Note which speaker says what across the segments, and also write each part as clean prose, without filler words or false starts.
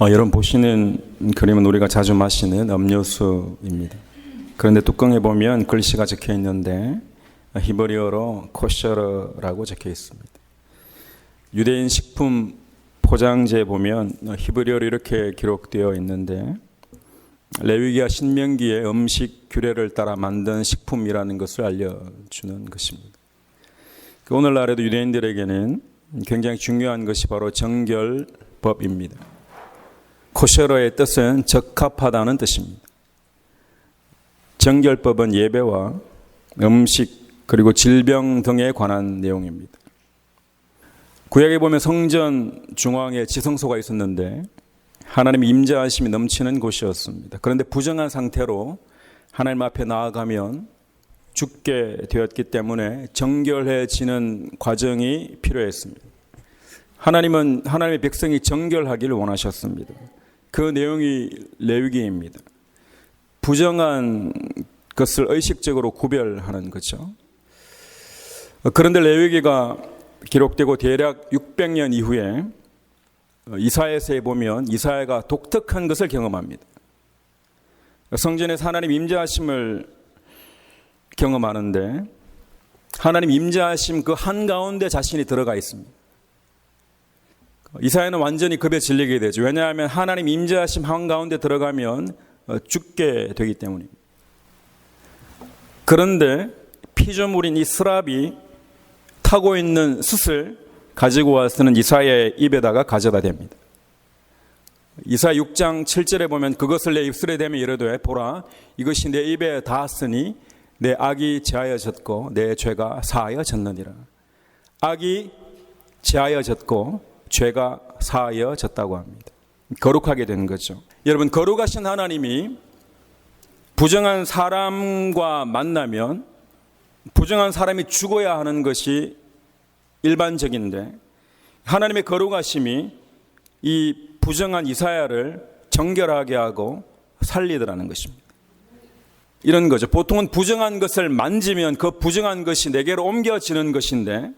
Speaker 1: 여러분 보시는 그림은 우리가 자주 마시는 음료수입니다. 그런데 뚜껑에 보면 글씨가 적혀 있는데 히브리어로 코셔러라고 적혀 있습니다. 유대인 식품 포장지에 보면 히브리어로 이렇게 기록되어 있는데 레위기와 신명기의 음식 규례를 따라 만든 식품이라는 것을 알려주는 것입니다. 오늘날에도 유대인들에게는 굉장히 중요한 것이 바로 정결법입니다. 코셔러의 뜻은 적합하다는 뜻입니다. 정결법은 예배와 음식 그리고 질병 등에 관한 내용입니다. 구약에 보면 성전 중앙에 지성소가 있었는데 하나님의 임재하심이 넘치는 곳이었습니다. 그런데 부정한 상태로 하나님 앞에 나아가면 죽게 되었기 때문에 정결해지는 과정이 필요했습니다. 하나님은 하나님의 백성이 정결하기를 원하셨습니다. 그 내용이 레위기입니다. 부정한 것을 의식적으로 구별하는 거죠. 그런데 레위기가 기록되고 대략 600년 이후에 이사야서에 보면 이사야가 독특한 것을 경험합니다. 성전에서 하나님 임재하심을 경험하는데 하나님 임재하심 그 한가운데 자신이 들어가 있습니다. 이사야는 완전히 급에 질리게 되죠. 왜냐하면 하나님 임재하심 한가운데 들어가면 죽게 되기 때문입니다. 그런데 피조물인 이 스랍이 타고 있는 숯을 가지고 와서는 이사야의 입에다가 가져다 댑니다. 이사야 6장 7절에 보면 그것을 내 입술에 대며 이르되 보라 이것이 내 입에 닿았으니 내 악이 제하여졌고 내 죄가 사하여졌느니라. 악이 제하여졌고 죄가 사하여졌다고 합니다. 거룩하게 된 거죠. 여러분 거룩하신 하나님이 부정한 사람과 만나면 부정한 사람이 죽어야 하는 것이 일반적인데 하나님의 거룩하심이 이 부정한 이사야를 정결하게 하고 살리더라는 것입니다. 이런 거죠. 보통은 부정한 것을 만지면 그 부정한 것이 내게로 옮겨지는 것인데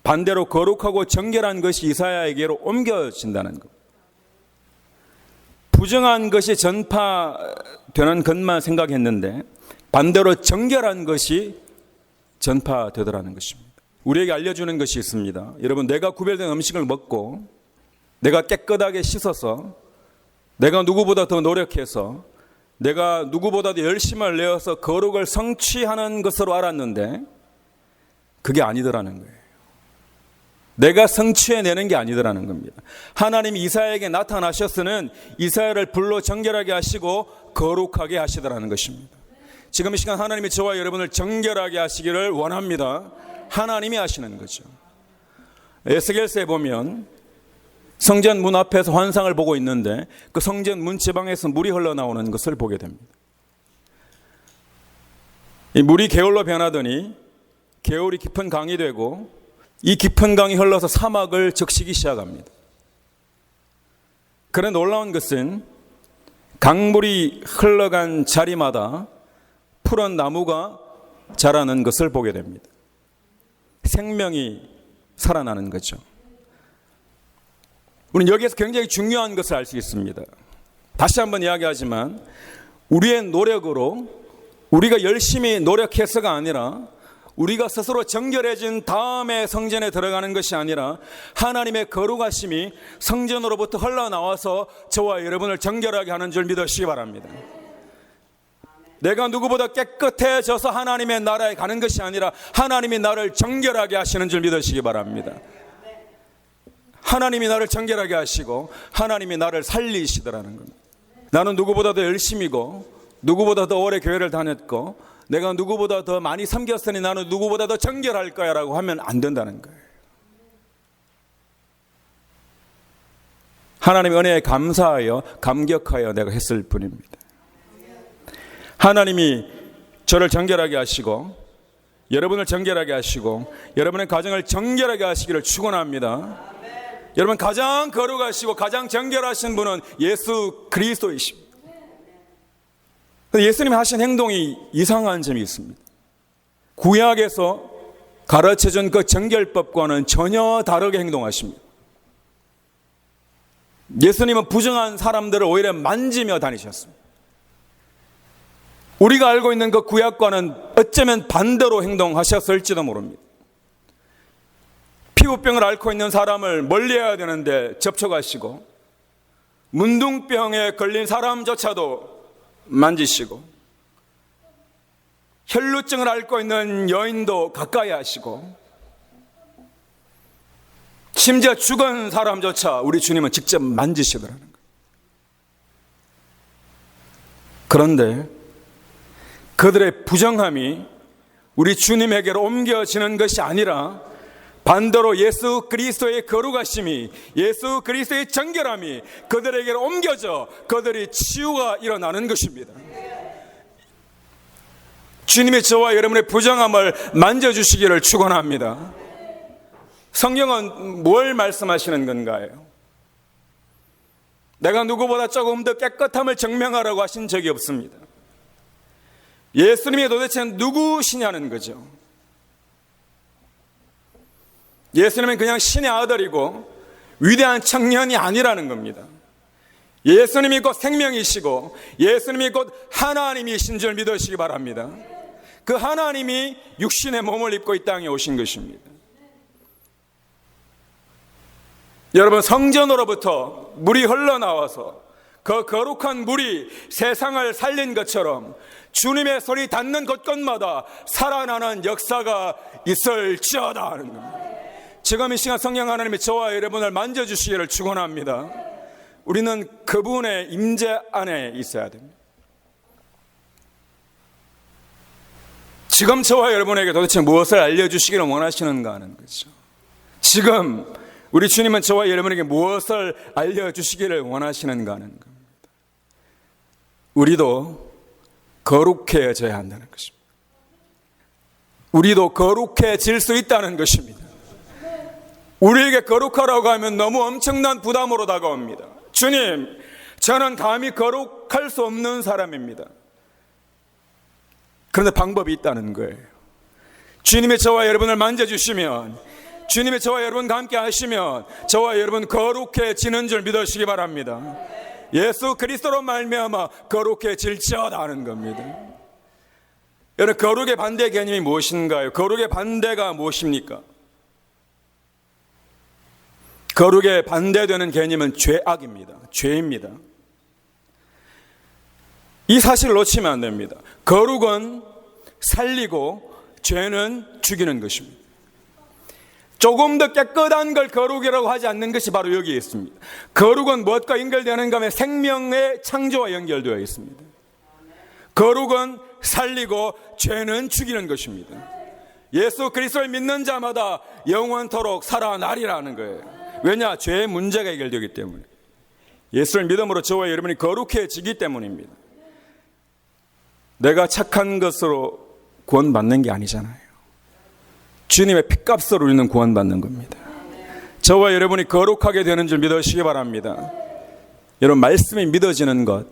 Speaker 1: 반대로 거룩하고 정결한 것이 이사야에게로 옮겨진다는 것. 부정한 것이 전파되는 것만 생각했는데 반대로 정결한 것이 전파되더라는 것입니다. 우리에게 알려주는 것이 있습니다. 여러분 내가 구별된 음식을 먹고 내가 깨끗하게 씻어서 내가 누구보다 더 노력해서 내가 누구보다도 열심을 내어서 거룩을 성취하는 것으로 알았는데 그게 아니더라는 거예요. 내가 성취해내는 게 아니더라는 겁니다. 하나님이 이사야에게 나타나셔서는 이사야를 불러 정결하게 하시고 거룩하게 하시더라는 것입니다. 지금 이 시간 하나님이 저와 여러분을 정결하게 하시기를 원합니다. 하나님이 하시는 거죠. 에스겔서에 보면 성전 문 앞에서 환상을 보고 있는데 그 성전 문 지방에서 물이 흘러나오는 것을 보게 됩니다. 이 물이 개울로 변하더니 개울이 깊은 강이 되고 이 깊은 강이 흘러서 사막을 적시기 시작합니다. 그런데 놀라운 것은 강물이 흘러간 자리마다 푸른 나무가 자라는 것을 보게 됩니다. 생명이 살아나는 거죠. 우리는 여기에서 굉장히 중요한 것을 알 수 있습니다. 다시 한번 이야기하지만 우리의 노력으로 우리가 열심히 노력해서가 아니라 우리가 스스로 정결해진 다음에 성전에 들어가는 것이 아니라 하나님의 거룩하심이 성전으로부터 흘러나와서 저와 여러분을 정결하게 하는 줄 믿으시기 바랍니다. 내가 누구보다 깨끗해져서 하나님의 나라에 가는 것이 아니라 하나님이 나를 정결하게 하시는 줄 믿으시기 바랍니다. 하나님이 나를 정결하게 하시고 하나님이 나를 살리시더라는 겁니다. 나는 누구보다 더 열심이고 누구보다 더 오래 교회를 다녔고 내가 누구보다 더 많이 섬겼으니 나는 누구보다 더 정결할 거야 라고 하면 안 된다는 거예요. 하나님의 은혜에 감사하여 감격하여 내가 했을 뿐입니다. 하나님이 저를 정결하게 하시고 여러분을 정결하게 하시고 여러분의 가정을 정결하게 하시기를 축원합니다. 여러분 가장 거룩하시고 가장 정결하신 분은 예수 그리스도이십니다. 예수님이 하신 행동이 이상한 점이 있습니다. 구약에서 가르쳐준 그 정결법과는 전혀 다르게 행동하십니다. 예수님은 부정한 사람들을 오히려 만지며 다니셨습니다. 우리가 알고 있는 그 구약과는 어쩌면 반대로 행동하셨을지도 모릅니다. 피부병을 앓고 있는 사람을 멀리해야 되는데 접촉하시고, 문둥병에 걸린 사람조차도 만지시고, 혈루증을 앓고 있는 여인도 가까이 하시고, 심지어 죽은 사람조차 우리 주님은 직접 만지시더라는 거예요. 그런데 그들의 부정함이 우리 주님에게로 옮겨지는 것이 아니라 반대로 예수 그리스도의 거룩하심이, 예수 그리스도의 정결함이 그들에게로 옮겨져 그들이 치유가 일어나는 것입니다. 주님이 저와 여러분의 부정함을 만져주시기를 축원합니다. 성경은 뭘 말씀하시는 건가요? 내가 누구보다 조금 더 깨끗함을 증명하라고 하신 적이 없습니다. 예수님이 도대체 누구시냐는 거죠. 예수님은 그냥 신의 아들이고 위대한 청년이 아니라는 겁니다. 예수님이 곧 생명이시고 예수님이 곧 하나님이신 줄 믿으시기 바랍니다. 그 하나님이 육신의 몸을 입고 이 땅에 오신 것입니다. 여러분, 성전으로부터 물이 흘러나와서 그 거룩한 물이 세상을 살린 것처럼 주님의 손이 닿는 곳곳마다 살아나는 역사가 있을지어다 하는 겁니다. 지금 이 시간 성령 하나님이 저와 여러분을 만져주시기를 축원합니다. 우리는 그분의 임재 안에 있어야 됩니다. 지금 저와 여러분에게 도대체 무엇을 알려주시기를 원하시는가 하는 거죠. 지금 우리 주님은 저와 여러분에게 무엇을 알려주시기를 원하시는가 하는 겁니다. 우리도 거룩해져야 한다는 것입니다. 우리도 거룩해질 수 있다는 것입니다. 우리에게 거룩하라고 하면 너무 엄청난 부담으로 다가옵니다. 주님, 저는 감히 거룩할 수 없는 사람입니다. 그런데 방법이 있다는 거예요. 주님이 저와 여러분을 만져주시면, 주님이 저와 여러분과 함께 하시면 저와 여러분 거룩해지는 줄 믿으시기 바랍니다. 예수 그리스도로 말미암아 거룩해질지어다 하는 겁니다. 여러분, 거룩의 반대 개념이 무엇인가요? 거룩의 반대가 무엇입니까? 거룩에 반대되는 개념은 죄악입니다. 죄입니다. 이 사실을 놓치면 안 됩니다. 거룩은 살리고 죄는 죽이는 것입니다. 조금 더 깨끗한 걸 거룩이라고 하지 않는 것이 바로 여기에 있습니다. 거룩은 무엇과 연결되는가 하면 생명의 창조와 연결되어 있습니다. 거룩은 살리고 죄는 죽이는 것입니다. 예수 그리스도를 믿는 자마다 영원토록 살아나리라는 거예요. 왜냐? 죄의 문제가 해결되기 때문에. 예수를 믿음으로 저와 여러분이 거룩해지기 때문입니다. 내가 착한 것으로 구원받는 게 아니잖아요. 주님의 핏값으로 우리는 구원받는 겁니다. 저와 여러분이 거룩하게 되는 줄 믿으시기 바랍니다. 여러분, 말씀이 믿어지는 것,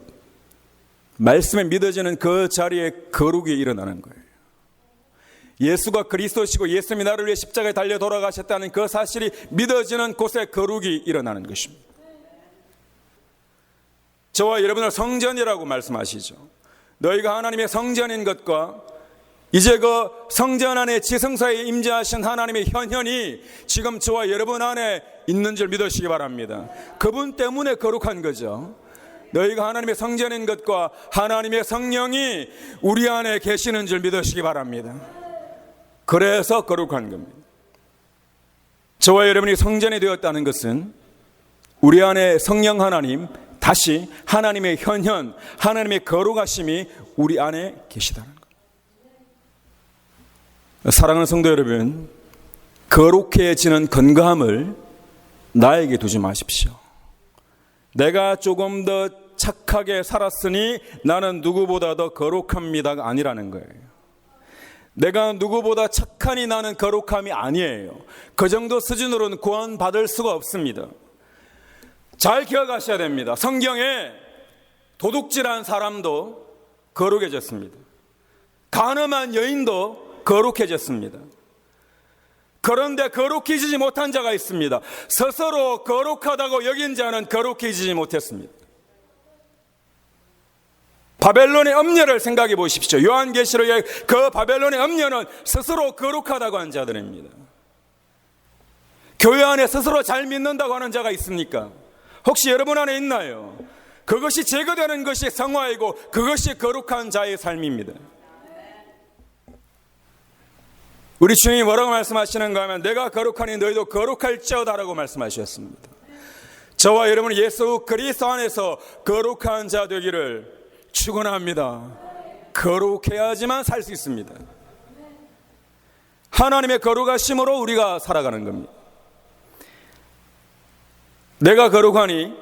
Speaker 1: 말씀에 믿어지는 그 자리에 거룩이 일어나는 거예요. 예수가 그리스도시고 예수님이 나를 위해 십자가에 달려 돌아가셨다는 그 사실이 믿어지는 곳에 거룩이 일어나는 것입니다. 저와 여러분을 성전이라고 말씀하시죠. 너희가 하나님의 성전인 것과 이제 그 성전 안에 지성소에 임재하신 하나님의 현현이 지금 저와 여러분 안에 있는 줄 믿으시기 바랍니다. 그분 때문에 거룩한 거죠. 너희가 하나님의 성전인 것과 하나님의 성령이 우리 안에 계시는 줄 믿으시기 바랍니다. 그래서 거룩한 겁니다. 저와 여러분이 성전이 되었다는 것은 우리 안에 성령 하나님, 다시 하나님의 현현, 하나님의 거룩하심이 우리 안에 계시다는 것. 사랑하는 성도 여러분, 거룩해지는 건강함을 나에게 두지 마십시오. 내가 조금 더 착하게 살았으니 나는 누구보다 더 거룩합니다가 아니라는 거예요. 내가 누구보다 착하니 나는 거룩함이 아니에요. 그 정도 수준으로는 구원받을 수가 없습니다. 잘 기억하셔야 됩니다. 성경에 도둑질한 사람도 거룩해졌습니다. 간음한 여인도 거룩해졌습니다. 그런데 거룩해지지 못한 자가 있습니다. 스스로 거룩하다고 여긴 자는 거룩해지지 못했습니다. 바벨론의 엄녀를 생각해 보십시오. 요한계시록의 그 바벨론의 엄녀는 스스로 거룩하다고 한 자들입니다. 교회 안에 스스로 잘 믿는다고 하는 자가 있습니까? 혹시 여러분 안에 있나요? 그것이 제거되는 것이 성화이고 그것이 거룩한 자의 삶입니다. 우리 주님이 뭐라고 말씀하시는가 하면 내가 거룩하니 너희도 거룩할지어다라고 말씀하셨습니다. 저와 여러분은 예수 그리스도 안에서 거룩한 자 되기를 축원합니다. 거룩해야지만 살 수 있습니다. 하나님의 거룩하심으로 우리가 살아가는 겁니다. 내가 거룩하니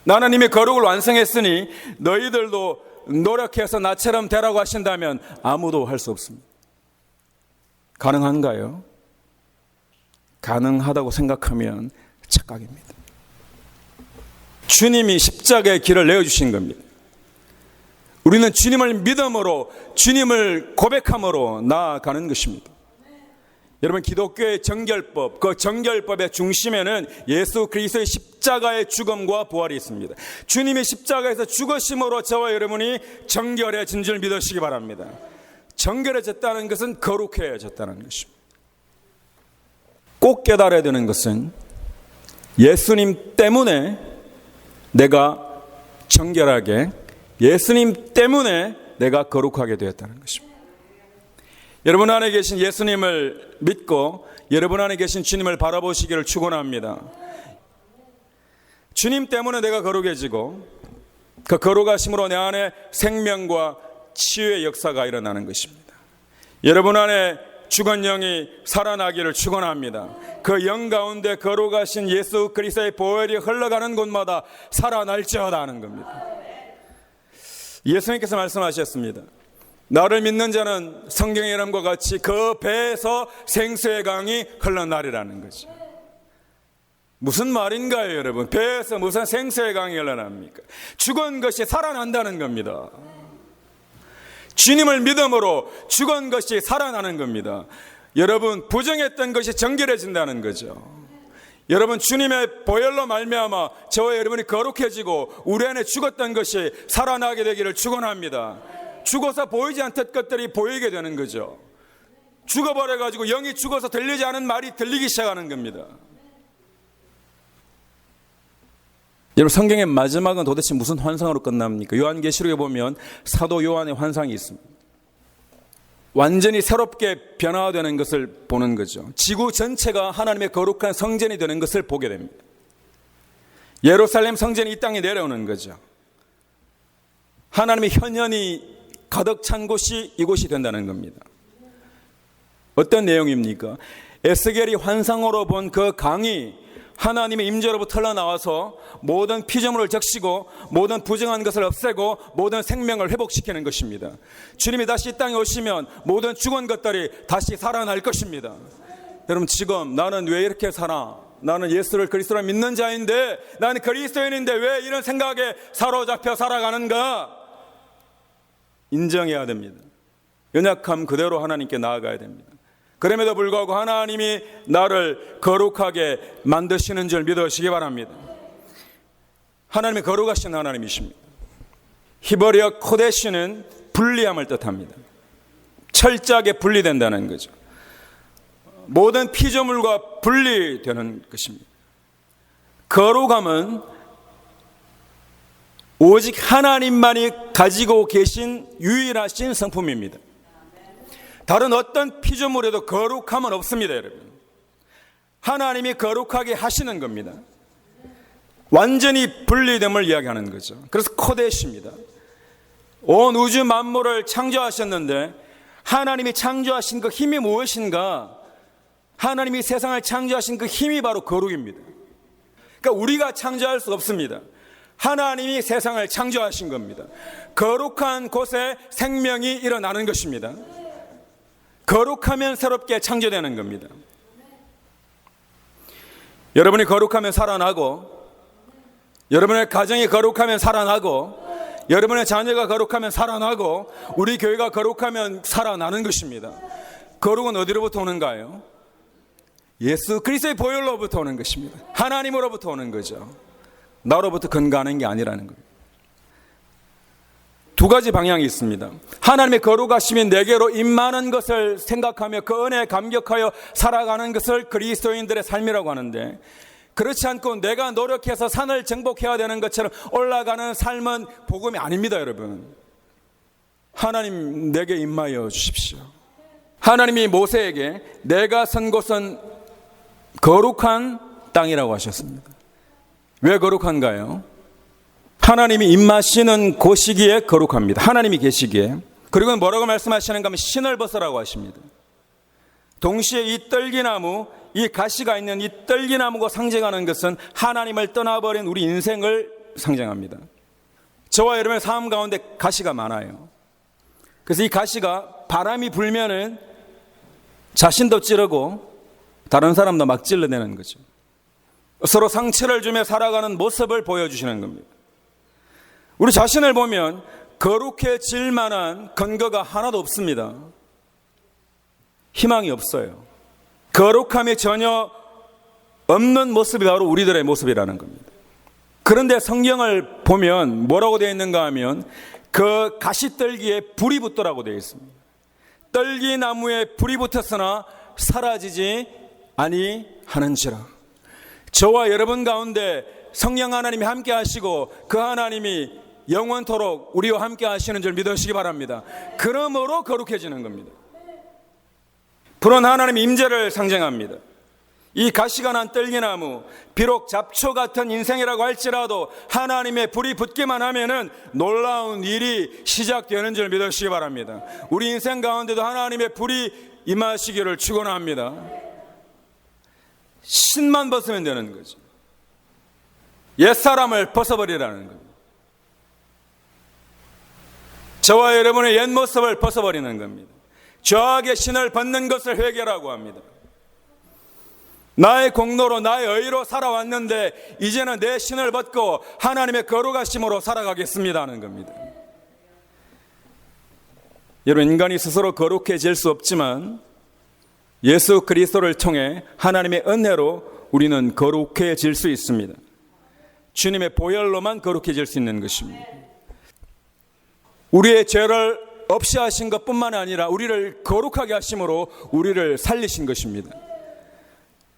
Speaker 1: 나는 이미 거룩을 완성했으니 너희들도 노력해서 나처럼 되라고 하신다면 아무도 할 수 없습니다. 가능한가요? 가능하다고 생각하면 착각입니다. 주님이 십자가의 길을 내어주신 겁니다. 우리는 주님을 믿음으로, 주님을 고백함으로 나아가는 것입니다. 여러분, 기독교의 정결법, 그 정결법의 중심에는 예수 그리스도의 십자가의 죽음과 부활이 있습니다. 주님이 십자가에서 죽으심으로 저와 여러분이 정결해진 줄 믿으시기 바랍니다. 정결해졌다는 것은 거룩해졌다는 것입니다. 꼭 깨달아야 되는 것은 예수님 때문에 내가 정결하게, 예수님 때문에 내가 거룩하게 되었다는 것입니다. 여러분 안에 계신 예수님을 믿고 여러분 안에 계신 주님을 바라보시기를 축원합니다. 주님 때문에 내가 거룩해지고 그 거룩하심으로 내 안에 생명과 치유의 역사가 일어나는 것입니다. 여러분 안에 죽은 영이 살아나기를 축원합니다. 그 영 가운데 거룩하신 예수 그리스도의 보혈이 흘러가는 곳마다 살아날지어다 하는 겁니다. 예수님께서 말씀하셨습니다. 나를 믿는 자는 성경의 이름과 같이 그 배에서 생수의 강이 흘러나리라는 거죠. 무슨 말인가요, 여러분? 배에서 무슨 생수의 강이 흘러납니까? 죽은 것이 살아난다는 겁니다. 주님을 믿음으로 죽은 것이 살아나는 겁니다. 여러분, 부정했던 것이 정결해진다는 거죠. 여러분, 주님의 보혈로 말미암아 저와 여러분이 거룩해지고 우리 안에 죽었던 것이 살아나게 되기를 축원합니다. 죽어서 보이지 않던 것들이 보이게 되는 거죠. 죽어버려가지고 영이 죽어서 들리지 않은 말이 들리기 시작하는 겁니다. 여러분, 성경의 마지막은 도대체 무슨 환상으로 끝납니까? 요한계시록에 보면 사도 요한의 환상이 있습니다. 완전히 새롭게 변화되는 것을 보는 거죠. 지구 전체가 하나님의 거룩한 성전이 되는 것을 보게 됩니다. 예루살렘 성전이 이 땅에 내려오는 거죠. 하나님의 현현이 가득 찬 곳이 이곳이 된다는 겁니다. 어떤 내용입니까? 에스겔이 환상으로 본 그 강이 하나님의 임재로부터 흘러나와서 모든 피조물을 적시고 모든 부정한 것을 없애고 모든 생명을 회복시키는 것입니다. 주님이 다시 이 땅에 오시면 모든 죽은 것들이 다시 살아날 것입니다. 여러분, 지금 나는 왜 이렇게 살아? 나는 예수를 그리스도를 믿는 자인데, 나는 그리스도인인데 왜 이런 생각에 사로잡혀 살아가는가? 인정해야 됩니다. 연약함 그대로 하나님께 나아가야 됩니다. 그럼에도 불구하고 하나님이 나를 거룩하게 만드시는 줄 믿으시기 바랍니다. 하나님이 거룩하신 하나님이십니다. 히브리어 코데시는 분리함을 뜻합니다. 철저하게 분리된다는 거죠. 모든 피조물과 분리되는 것입니다. 거룩함은 오직 하나님만이 가지고 계신 유일하신 성품입니다. 다른 어떤 피조물에도 거룩함은 없습니다, 여러분. 하나님이 거룩하게 하시는 겁니다. 완전히 분리됨을 이야기하는 거죠. 그래서 코데시입니다. 온 우주 만물을 창조하셨는데 하나님이 창조하신 그 힘이 무엇인가? 하나님이 세상을 창조하신 그 힘이 바로 거룩입니다. 그러니까 우리가 창조할 수 없습니다. 하나님이 세상을 창조하신 겁니다. 거룩한 곳에 생명이 일어나는 것입니다. 거룩하면 새롭게 창조되는 겁니다. 여러분이 거룩하면 살아나고, 여러분의 가정이 거룩하면 살아나고, 여러분의 자녀가 거룩하면 살아나고, 우리 교회가 거룩하면 살아나는 것입니다. 거룩은 어디로부터 오는가요? 예수 그리스도의 보혈로부터 오는 것입니다. 하나님으로부터 오는 거죠. 나로부터 근거하는 게 아니라는 거예요. 두 가지 방향이 있습니다. 하나님의 거룩하심이 내게로 임하는 것을 생각하며 그 은혜에 감격하여 살아가는 것을 그리스도인들의 삶이라고 하는데, 그렇지 않고 내가 노력해서 산을 정복해야 되는 것처럼 올라가는 삶은 복음이 아닙니다. 여러분, 하나님 내게 임하여 주십시오. 하나님이 모세에게 내가 선 곳은 거룩한 땅이라고 하셨습니다. 왜 거룩한가요? 하나님이 임하시는 곳이기에 거룩합니다. 하나님이 계시기에. 그리고 뭐라고 말씀하시는가 하면 신을 벗으라고 하십니다. 동시에 이 떨기나무, 이 가시가 있는 이 떨기나무가 상징하는 것은 하나님을 떠나버린 우리 인생을 상징합니다. 저와 여러분의 삶 가운데 가시가 많아요. 그래서 이 가시가 바람이 불면은 자신도 찌르고 다른 사람도 막 찔러내는 거죠. 서로 상처를 주며 살아가는 모습을 보여주시는 겁니다. 우리 자신을 보면 거룩해질 만한 근거가 하나도 없습니다. 희망이 없어요. 거룩함이 전혀 없는 모습이 바로 우리들의 모습이라는 겁니다. 그런데 성경을 보면 뭐라고 되어 있는가 하면 그 가시떨기에 불이 붙더라고 되어 있습니다. 떨기나무에 불이 붙었으나 사라지지 아니하는지라. 저와 여러분 가운데 성령 하나님이 함께 하시고 그 하나님이 영원토록 우리와 함께 하시는 줄 믿으시기 바랍니다. 그러므로 거룩해지는 겁니다. 불은 하나님의 임재를 상징합니다. 이 가시가 난 떨기나무, 비록 잡초 같은 인생이라고 할지라도 하나님의 불이 붙기만 하면은 놀라운 일이 시작되는 줄 믿으시기 바랍니다. 우리 인생 가운데도 하나님의 불이 임하시기를 축원합니다. 신만 벗으면 되는 거죠. 옛사람을 벗어버리라는 겁니다. 저와 여러분의 옛 모습을 벗어버리는 겁니다. 죄악의 신을 벗는 것을 회개라고 합니다. 나의 공로로 나의 의로 살아왔는데 이제는 내 신을 벗고 하나님의 거룩하심으로 살아가겠습니다 하는 겁니다. 여러분, 인간이 스스로 거룩해질 수 없지만 예수 그리스도를 통해 하나님의 은혜로 우리는 거룩해질 수 있습니다. 주님의 보혈로만 거룩해질 수 있는 것입니다. 우리의 죄를 없이 하신 것뿐만 아니라 우리를 거룩하게 하심으로 우리를 살리신 것입니다.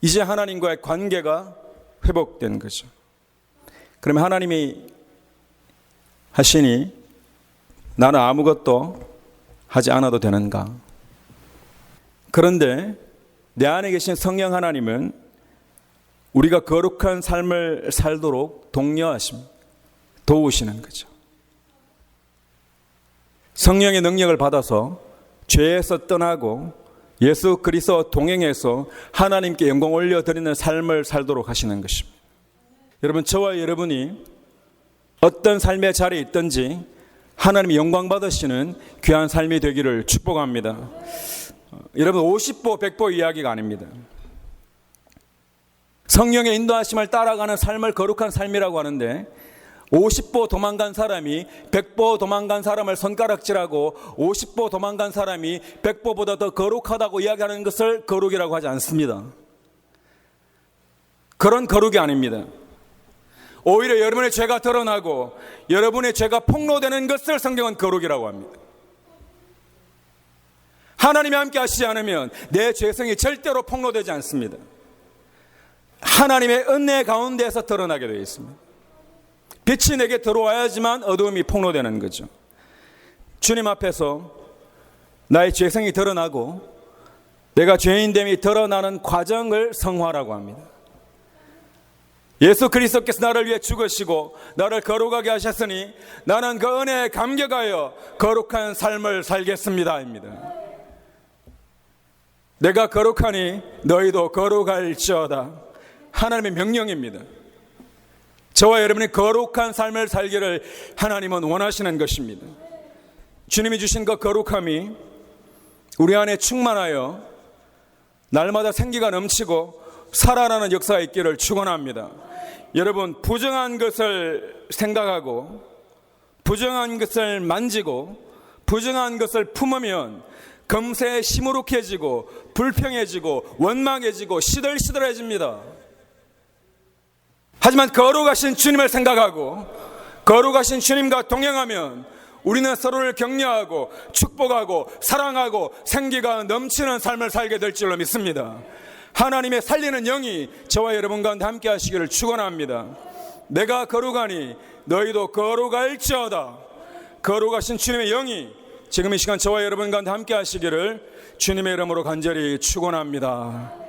Speaker 1: 이제 하나님과의 관계가 회복된 거죠. 그러면 하나님이 하시니 나는 아무것도 하지 않아도 되는가? 그런데 내 안에 계신 성령 하나님은 우리가 거룩한 삶을 살도록 독려하십니다. 도우시는 거죠. 성령의 능력을 받아서 죄에서 떠나고 예수 그리스도와 동행해서 하나님께 영광 올려드리는 삶을 살도록 하시는 것입니다. 여러분, 저와 여러분이 어떤 삶의 자리에 있든지 하나님이 영광 받으시는 귀한 삶이 되기를 축복합니다. 여러분, 50보 100보 이야기가 아닙니다. 성령의 인도하심을 따라가는 삶을 거룩한 삶이라고 하는데 50보 도망간 사람이 100보 도망간 사람을 손가락질하고 50보 도망간 사람이 100보보다 더 거룩하다고 이야기하는 것을 거룩이라고 하지 않습니다. 그런 거룩이 아닙니다. 오히려 여러분의 죄가 드러나고 여러분의 죄가 폭로되는 것을 성경은 거룩이라고 합니다. 하나님이 함께 하시지 않으면 내 죄성이 절대로 폭로되지 않습니다. 하나님의 은혜 가운데에서 드러나게 되어 있습니다. 빛이 내게 들어와야지만 어두움이 폭로되는 거죠. 주님 앞에서 나의 죄성이 드러나고 내가 죄인됨이 드러나는 과정을 성화라고 합니다. 예수 그리스도께서 나를 위해 죽으시고 나를 거룩하게 하셨으니 나는 그 은혜에 감격하여 거룩한 삶을 살겠습니다 입니다. 내가 거룩하니 너희도 거룩할지어다. 하나님의 명령입니다. 저와 여러분이 거룩한 삶을 살기를 하나님은 원하시는 것입니다. 주님이 주신 그 거룩함이 우리 안에 충만하여 날마다 생기가 넘치고 살아나는 역사가 있기를 축원합니다. 여러분, 부정한 것을 생각하고 부정한 것을 만지고 부정한 것을 품으면 금세 시무룩해지고 불평해지고 원망해지고 시들시들해집니다. 하지만 거룩하신 주님을 생각하고 거룩하신 주님과 동행하면 우리는 서로를 격려하고 축복하고 사랑하고 생기가 넘치는 삶을 살게 될 줄로 믿습니다. 하나님의 살리는 영이 저와 여러분 가운데 함께 하시기를 축원합니다. 내가 거룩하니 너희도 거룩할지어다. 거룩하신 주님의 영이 지금 이 시간 저와 여러분 가운데 함께 하시기를 주님의 이름으로 간절히 축원합니다.